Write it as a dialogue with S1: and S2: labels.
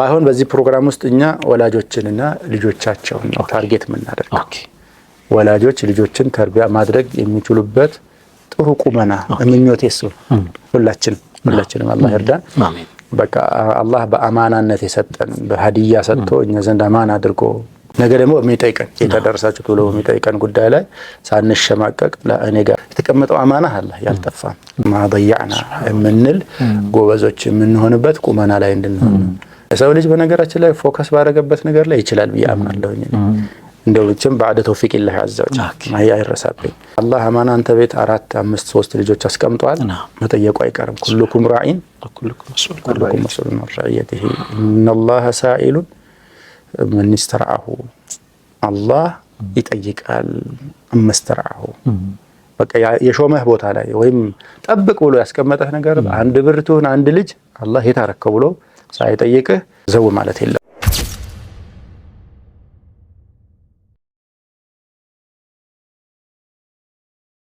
S1: ባይሆን በዚህ ፕሮግራም ውስጥ እኛ ወላጆችንና ልጆቻቸውን ነው ታርጌት የምናደርገው። ወላጆች ልጆችን ተርቢያ ማድረግ የሚችሉበት ጥሩ ቁመና ምኞቴ እሱ ሁላችንም አላህ ይርዳን።
S2: አሜን።
S1: በቃ አላህ በአማናነት የሰጠን በሀዲያ ሰጥቶ እኛ ዘንድ አማና አድርጎ ነገ ደግሞ የሚጠይቀን የተደረሳችሁ ብሎ የሚጠይቀን ጉዳይ ላይ ሳንሸማቀቅ ለእኔ ጋር የተቀመጠው አማና አላህ ያልጠፋም ማضيعنا የምንል ጎበዞች የምንሆንበት ቁመና ላይ እንድንሆን ሰው ልጅ በነገራችን ላይ ፎከስ ባደረገበት ነገር ላይ ይችላል ብዬ አምናለሁኝ። እንደው ብቻም بعد توفيق الله عز وجل ማይ አይረሳብኝ። አላህ አማና አንተ ቤት 4 5 3 ልጆች አስቀምጧል። መጠየቁ አይቀርም። ኩልኩም ራዒን ወኩልኩም መስኡሉን عن رعيته ان الله سائل من استرعاه الله ይጠይቃል እመስተርዓሁ በቃ የሾመህ ቦታ ላይ ወይም ጠብቅ ብሎ ያስቀመጠህ ነገር አንድ ብርቱን አንድ ልጅ አላህ የታረከው ብሎ ሳይጠይቅህ ዘው ማለት የለም።